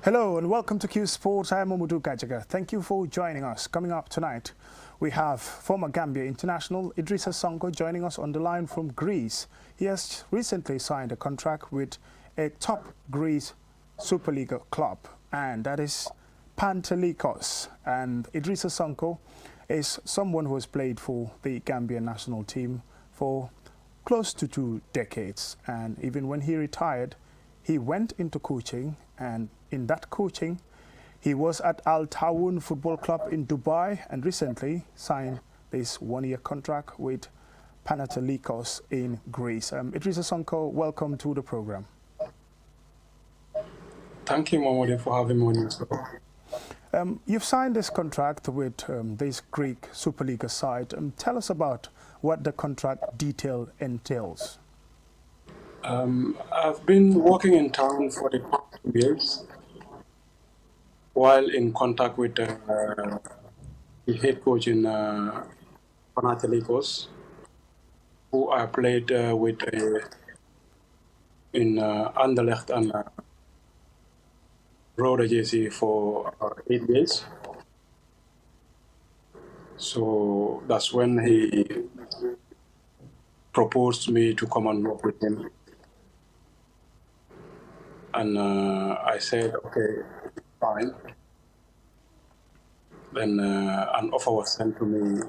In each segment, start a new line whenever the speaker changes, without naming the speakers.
Hello and welcome to Qsports. I am Mamudu Gajaga. Thank you for joining us. Coming up tonight, we have former Gambia international Idrissa Sonko joining us on the line from Greece. He has recently signed a contract with a top Greece Superliga club, and that is Panathinaikos. And Idrissa Sonko is someone who has played for the Gambian national team for close to 2 decades. And even when he retired, he went into coaching, and in that coaching, he was at Al Tawun Football Club in Dubai and recently signed this 1-year contract with Panathinaikos in Greece. Idrissa Sonko, welcome to the program.
Thank you, Mohammed, for having me on this program.
You've signed this contract with this Greek Superliga side. Tell us about what the contract detail entails.
I've been working in town for the past 2 years while in contact with the head coach in Panathinaikos, who I played with in Anderlecht and Roda JC for 8 years. So that's when he proposed me to come and work with him. And I said, okay, fine. Then an offer was sent to me,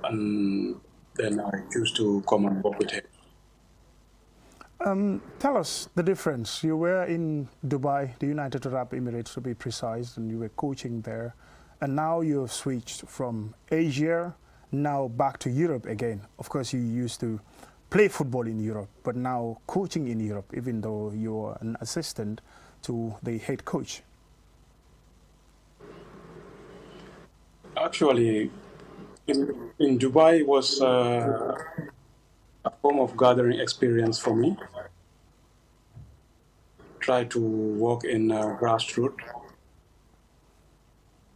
and then I chose to come and work with him.
Tell us the difference. You were in Dubai, the United Arab Emirates to be precise, and you were coaching there. And now you've switched from Asia, now back to Europe again. Of course, you used to play football in Europe, but now coaching in Europe, even though you're an assistant to the head coach.
Actually, in Dubai was a form of gathering experience for me. Try to work in grassroots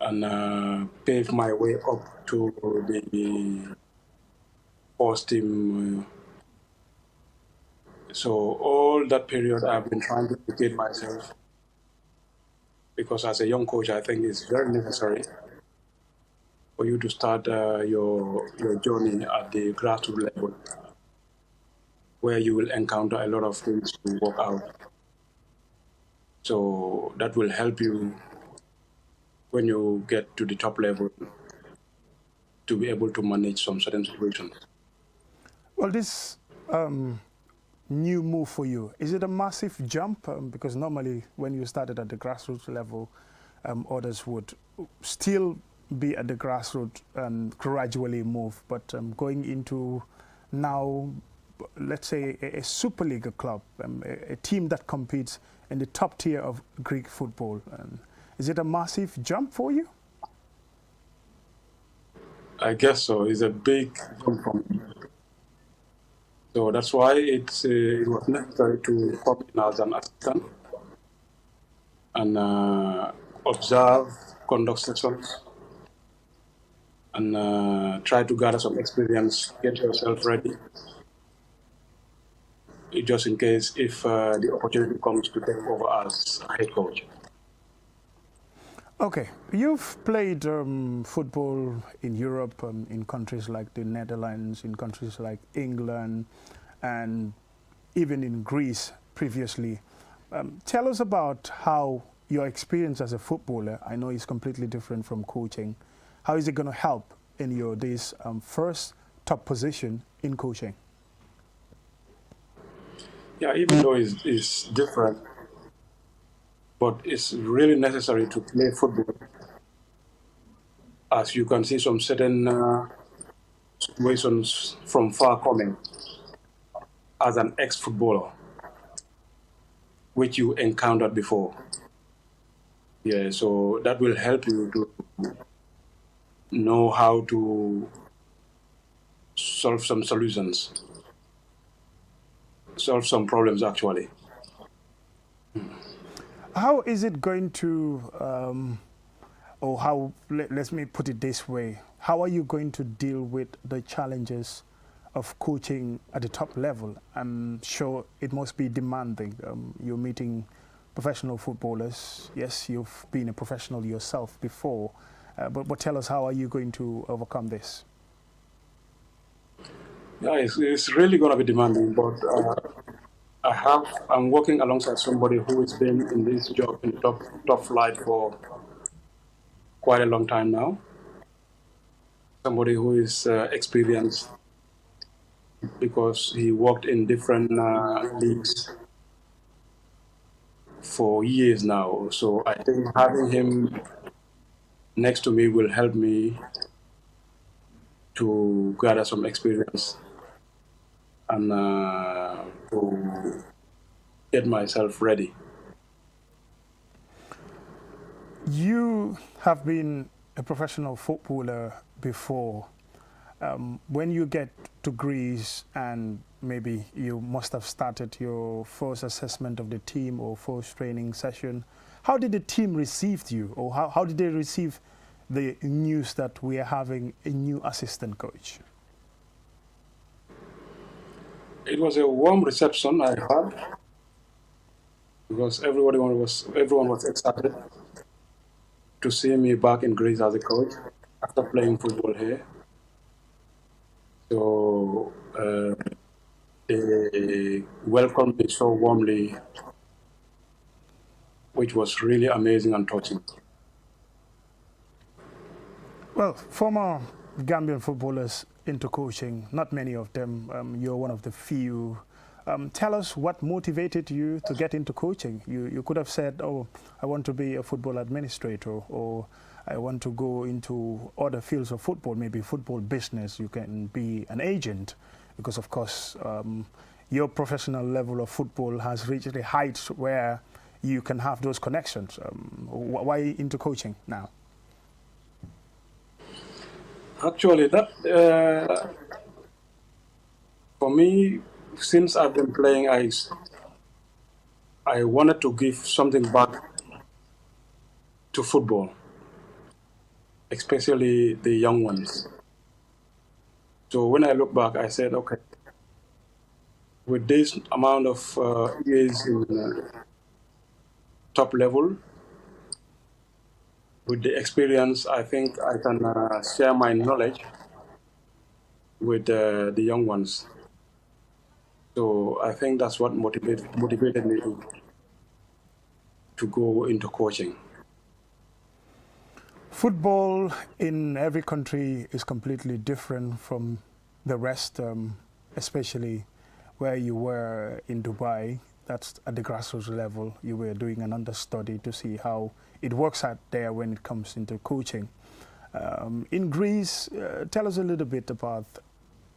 and pave my way up to the first team. So all that period I've been trying to educate myself, because as a young coach, I think it's very necessary for you to start your journey at the grassroots level, where you will encounter a lot of things to work out. So that will help you when you get to the top level to be able to manage some certain situations.
Well, this new move for you, is it a massive jump? Because normally when you started at the grassroots level, others would still be at the grassroots and gradually move. But going into now, let's say, a Superliga club, a team that competes in the top tier of Greek football, is it a massive jump for you?
I guess so. It's a big jump for me. So that's why it was necessary to come in as an assistant and observe, conduct sessions, and try to gather some experience, get yourself ready, just in case if the opportunity comes to take over as a head coach.
Okay, you've played football in Europe, in countries like the Netherlands, in countries like England, and even in Greece previously. Tell us about how your experience as a footballer, I know it's completely different from coaching. How is it going to help in your this first top position in coaching?
Yeah, even though it's different, but it's really necessary to play football, as you can see some certain situations from far coming as an ex-footballer, which you encountered before. Yeah, so that will help you to know how to solve some solutions, solve some problems actually.
How is it going to, or how, let me put it this way, how are you going to deal with the challenges of coaching at the top level. I'm sure it must be demanding. You're meeting professional footballers. Yes, you've been a professional yourself before, but tell us, how are you going to overcome this?
Yeah, it's really going to be demanding, but I'm working alongside somebody who has been in this job in top flight for quite a long time now. Somebody who is experienced because he worked in different leagues for years now. So I think having him next to me will help me to gather some experience and to get myself ready.
You have been a professional footballer before. When you get to Greece and maybe you must have started your first assessment of the team or first training session, how did the team receive you, or how did they receive the news that we are having a new assistant coach?
It was a warm reception I had because everyone was excited to see me back in Greece as a coach after playing football here. So they welcomed me so warmly, which was really amazing and touching.
Well, former Gambian footballers into coaching, not many of them. You're one of the few. Tell us what motivated you to get into coaching. You could have said, oh, I want to be a football administrator, or I want to go into other fields of football, maybe football business. You can be an agent, because of course your professional level of football has reached the heights where you can have those connections. Why into coaching now?
Actually, that for me, since I've been playing, I wanted to give something back to football, especially the young ones. So when I look back, I said, okay, with this amount of years in top level, with the experience, I think I can share my knowledge with the young ones. So I think that's what motivated me to go into coaching.
Football in every country is completely different from the rest, especially where you were in Dubai. That's at the grassroots level. You were doing an understudy to see how it works out there when it comes into coaching. In Greece, tell us a little bit about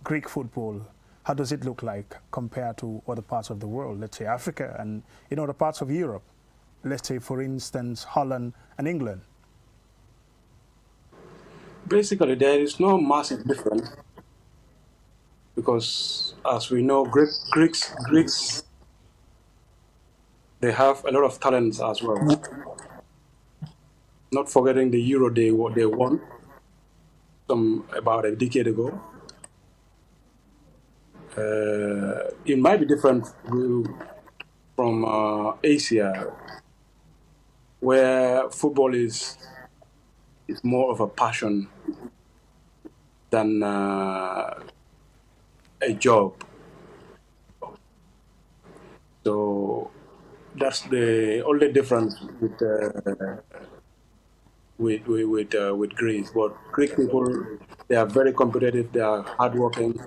Greek football. How does it look like compared to other parts of the world, let's say Africa and in other parts of Europe? Let's say, for instance, Holland and England.
Basically, there is no massive difference because, as we know, Greeks, they have a lot of talents as well. Not forgetting the Euro they won about a decade ago. It might be different from Asia, where football is more of a passion than a job. So that's the only difference with Greece. But Greek people, they are very competitive. They are hardworking,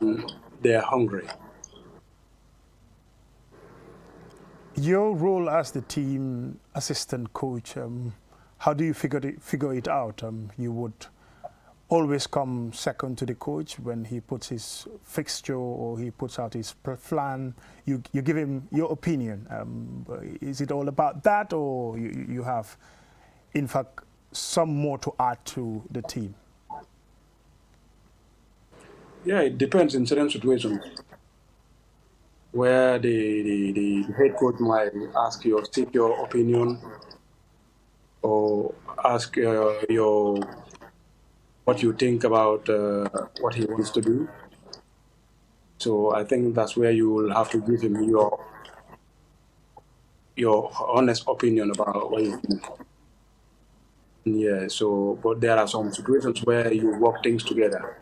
and they are hungry.
Your role as the team assistant coach, how do you figure it out? You would always come second to the coach when he puts his fixture or he puts out his plan. You give him your opinion. Is it all about that, or you have, in fact, some more to add to the team?
Yeah, it depends in certain situations where the head coach might ask you or seek your opinion or ask your what you think about what he wants to do. So I think that's where you will have to give him your honest opinion about what you think. Yeah, so, but there are some situations where you work things together.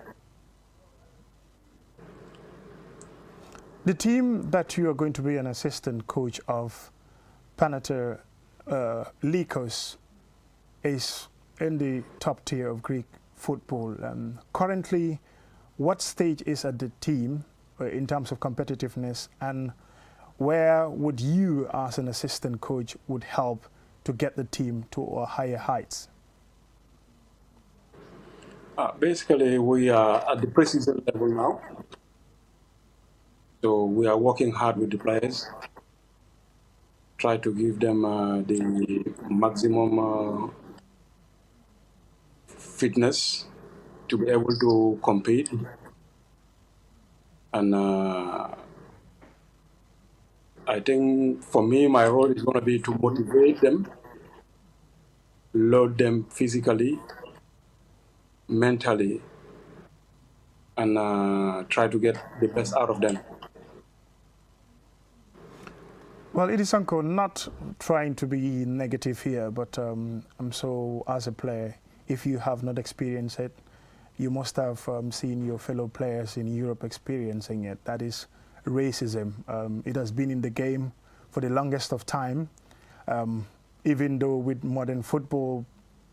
The team that you are going to be an assistant coach of, Panathinaikos Lycos, is in the top tier of Greek football. Currently, what stage is at the team in terms of competitiveness, and where would you, as an assistant coach, would help to get the team to higher heights?
Basically, we are at the preseason level now. So we are working hard with the players, try to give them the maximum fitness to be able to compete. And I think for me, my role is going to be to motivate them, load them physically, mentally, and try to get the best out of them.
Well, it is Uncle, not trying to be negative here, but as a player, if you have not experienced it, you must have seen your fellow players in Europe experiencing it. That is racism. It has been in the game for the longest of time. Even though with modern football,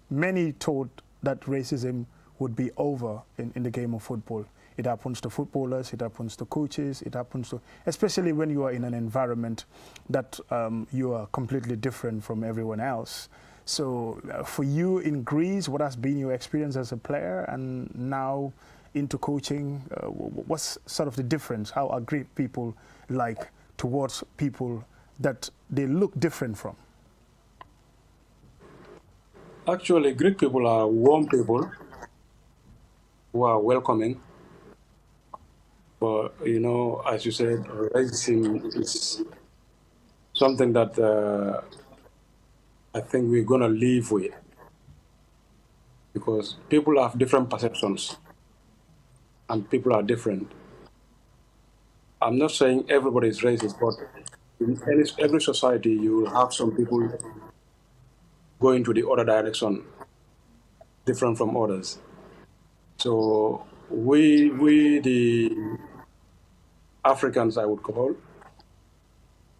many thought that racism would be over in the game of football. It happens to footballers, it happens to coaches, it happens to, especially when you are in an environment that you are completely different from everyone else. So for you in Greece, what has been your experience as a player and now into coaching? What's sort of the difference? How are Greek people like towards people that they look different from?
Actually, Greek people are warm people who are welcoming. But, you know, as you said, racism is something that I think we're going to live with, because people have different perceptions and people are different. I'm not saying everybody is racist, but in every society, you will have some people going to the other direction, different from others. So we the Africans, I would call,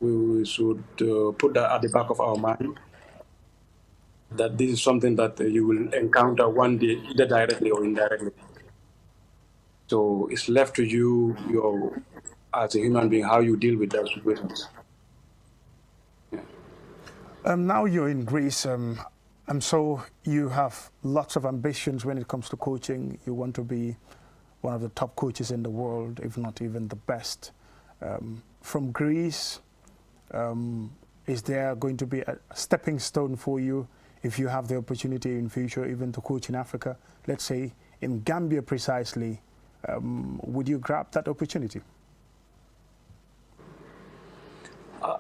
we should put that at the back of our mind, that this is something that you will encounter one day, either directly or indirectly. So it's left to you, as a human being, how you deal with those situations.
Now you're in Greece, and so you have lots of ambitions when it comes to coaching. You want to be one of the top coaches in the world, if not even the best. From Greece, is there going to be a stepping stone for you if you have the opportunity in future even to coach in Africa? Let's say in Gambia precisely, would you grab that opportunity?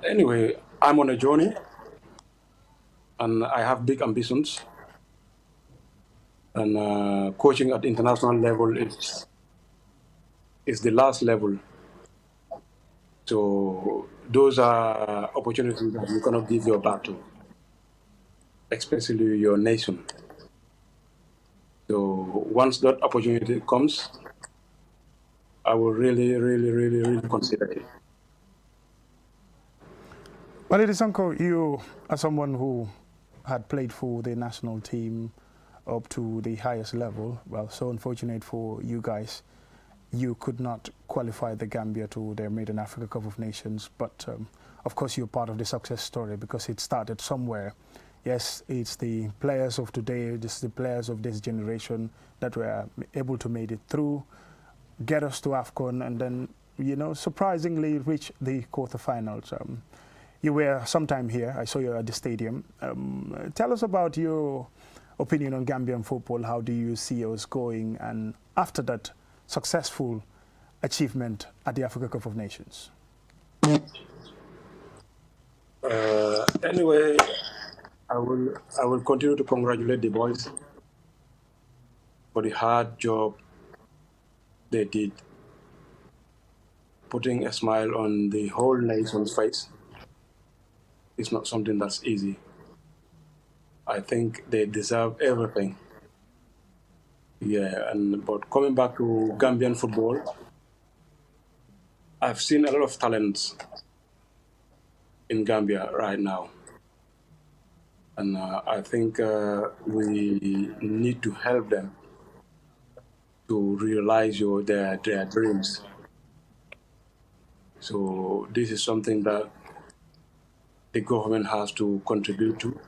Anyway, I'm on a journey and I have big ambitions. And coaching at international level is the last level. So those are opportunities that you cannot give your back to, especially your nation. So once that opportunity comes, I will really, really, really, really consider it.
Well, it is Uncle, you are someone who had played for the national team up to the highest level. Well, so unfortunate for you guys, you could not qualify the Gambia to their maiden Africa Cup of Nations. But of course, you're part of the success story because it started somewhere. Yes, it's the players of today, it's the players of this generation that were able to make it through, get us to AFCON, and then, you know, surprisingly reach the quarterfinals. You were sometime here. I saw you at the stadium. Tell us about your opinion on Gambian football. How do you see us going? And after that successful achievement at the Africa Cup of Nations?
Anyway, I will continue to congratulate the boys for the hard job they did. putting a smile on the whole nation's face is not something that's easy. I think they deserve everything. Yeah, but coming back to Gambian football, I've seen a lot of talents in Gambia right now. And I think we need to help them to realize their dreams. So this is something that the government has to contribute to.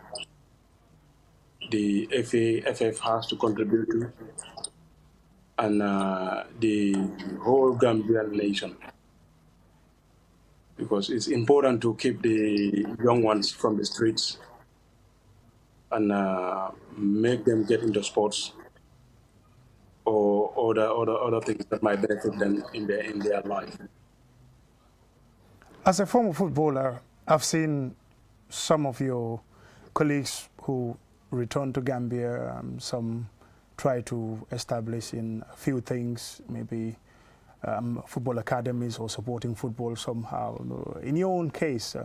The FAFF has to contribute to, and the whole Gambian nation. Because it's important to keep the young ones from the streets and make them get into sports or other things that might benefit them in their life.
As a former footballer, I've seen some of your colleagues who return to Gambia, some try to establish in a few things, maybe football academies or supporting football somehow. In your own case,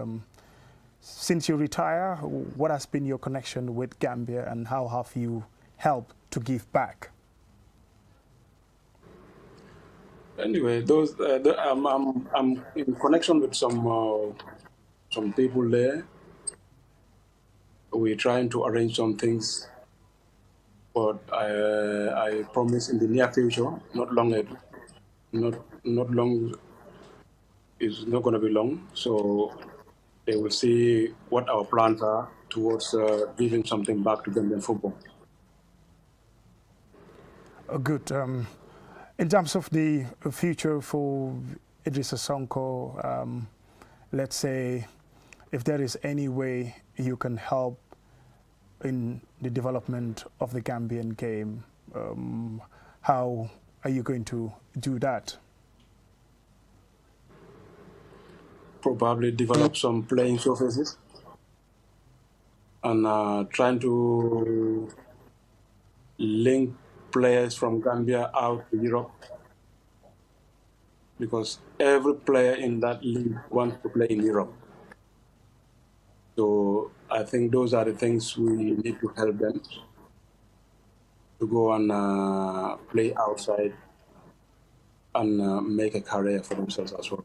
since you retire, what has been your connection with Gambia and how have you helped to give back?
Anyway, I'm in connection with some people there. We're trying to arrange some things, but I promise in the near future, not long, not long, is not going to be long. So they will see what our plans are towards giving something back to Gambian football.
Good. In terms of the future for Idrissa Sonko, let's say if there is any way you can help in the development of the Gambian game, how are you going to do that?
Probably develop some playing surfaces and trying to link players from Gambia out to Europe, because every player in that league wants to play in Europe. So I think those are the things we need to help them to go and play outside and make a career for themselves as well.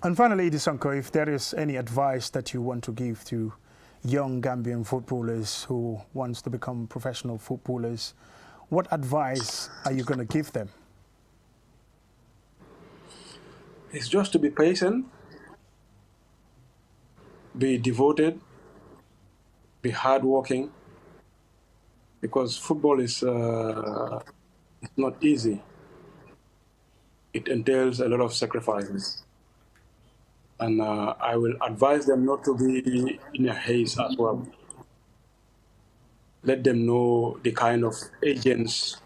And finally, Idrissa, if there is any advice that you want to give to young Gambian footballers who wants to become professional footballers, what advice are you going to give them?
It's just to be patient, be devoted, be hardworking, because football is it's not easy. It entails a lot of sacrifices. And I will advise them not to be in a haste as well. Let them know the kind of agents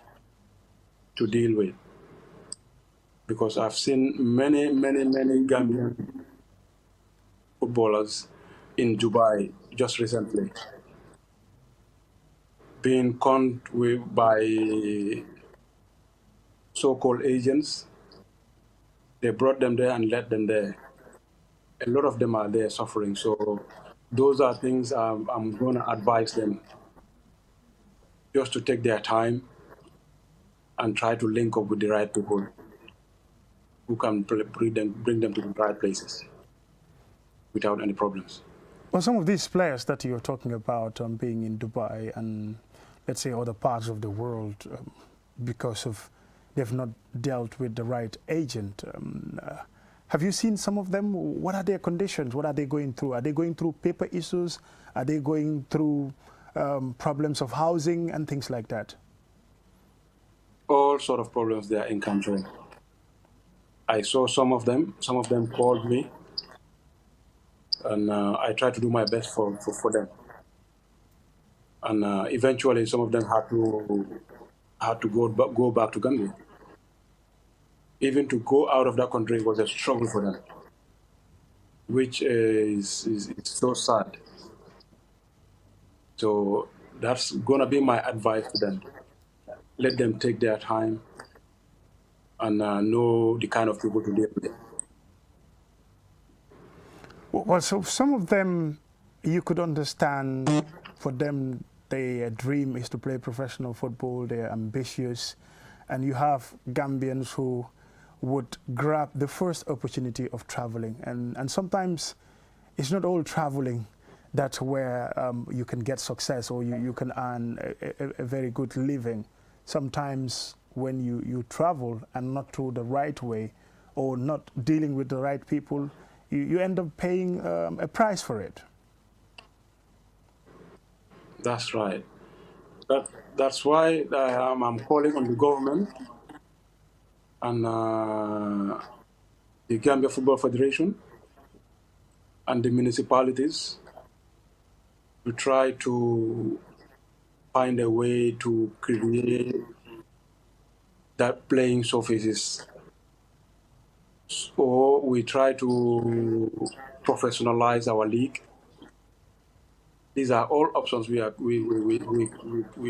to deal with. Because I've seen many Gambian footballers in Dubai just recently being conned with by so-called agents. They brought them there and led them there. A lot of them are there suffering. So those are things I'm going to advise them just to take their time and try to link up with the right people who can bring them to the right places without any problems.
Well, some of these players that you're talking about being in Dubai and let's say other parts of the world because of they've not dealt with the right agent. Have you seen some of them? What are their conditions? What are they going through? Are they going through paper issues? Are they going through problems of housing and things like that?
All sort of problems they are encountering. I saw some of them. Some of them called me, and I tried to do my best for them. And eventually, some of them had to go back to Gambia. Even to go out of that country was a struggle for them, which is so sad. So that's gonna be my advice to them. Let them take their time and know the kind of people to deal with.
Well, so some of them you could understand. For them, their dream is to play professional football. They're ambitious, and you have Gambians who would grab the first opportunity of traveling, and sometimes it's not all traveling that's where you can get success or you can earn a very good living. Sometimes when you travel and not through the right way or not dealing with the right people, you end up paying a price for it.
That's right. That's why I'm calling on the government and the Gambia Football Federation and the municipalities to try to find a way to create that playing surfaces, or we try to professionalize our league. These are all options we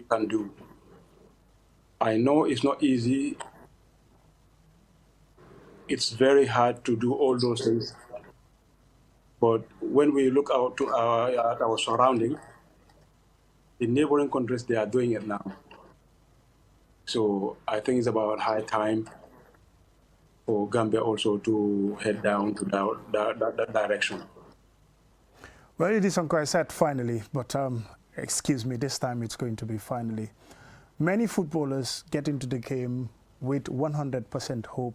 can do. I know it's not easy. It's very hard to do all those things. But when we look out to at our surroundings, the neighboring countries, they are doing it now. So I think it's about high time for Gambia also to head down to that direction.
Well, it is Uncle, I said finally, but excuse me, this time it's going to be finally. Many footballers get into the game with 100% hope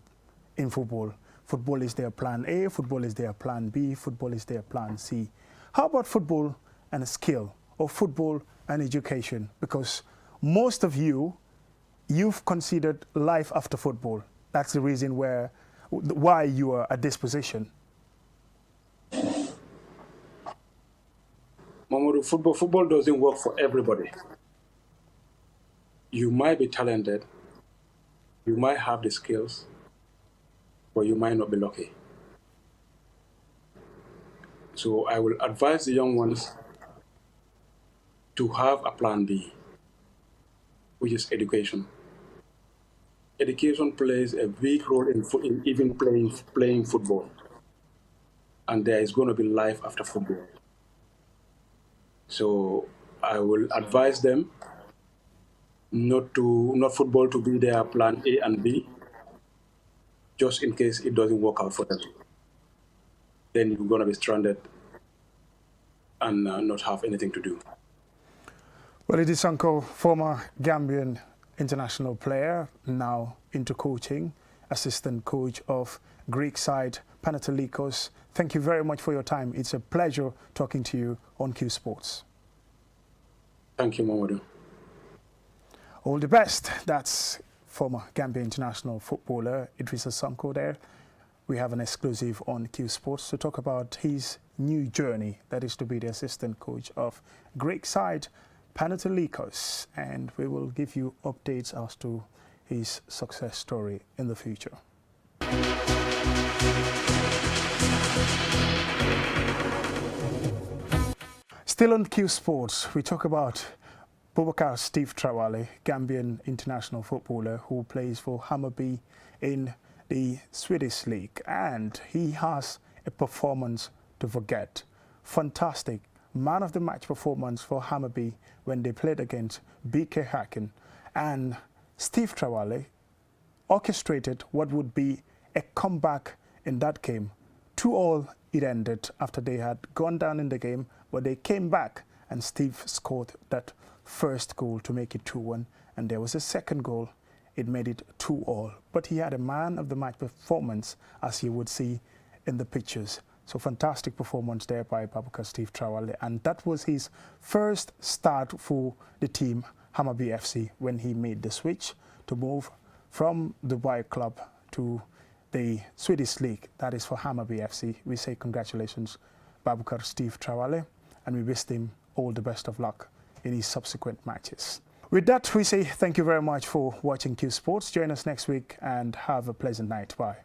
in football. Football is their plan A, football is their plan B, football is their plan C. How about football and skill, or football and education? Because most of you've considered life after football. That's the reason why you are at this position.
Mamadou, football doesn't work for everybody. You might be talented, you might have the skills, but you might not be lucky. So I will advise the young ones to have a plan B, which is education. Education plays a big role in even playing football. And there is going to be life after football. So I will advise them not football to be their plan A and B, just in case it doesn't work out for them. Then you're going to be stranded and not have anything to do.
Well, it is Uncle, former Gambian international player, now into coaching, assistant coach of Greek side Panathinaikos. Thank you very much for your time. It's a pleasure talking to you on Qsports.
Thank you, Mamadou.
All the best. That's former Gambia international footballer Idrissa Sonko there. We have an exclusive on Qsports to talk about his new journey, that is to be the assistant coach of Greek side Panathinaikos, and we will give you updates as to his success story in the future. Still on Qsports, we talk about Boubacar Steve Traoré, Gambian international footballer who plays for Hammarby in the Swedish league, and he has a performance to forget. Fantastic man of the match performance for Hammarby when they played against BK Häcken, and Steve Traoré orchestrated what would be a comeback in that game. 2-2 it ended after they had gone down in the game, but they came back and Steve scored that first goal to make it 2-1, and there was a second goal. It made it 2-2, but he had a man of the match performance, as you would see in the pictures. So fantastic performance there by Boubacar Steve Traoré, and that was his first start for the team Hammarby FC when he made the switch to move from the Dubai club to the Swedish league. That is for Hammarby FC. We say congratulations, Boubacar Steve Traoré, and we wish him all the best of luck in his subsequent matches. With that, we say thank you very much for watching Qsports. Join us next week and have a pleasant night. Bye.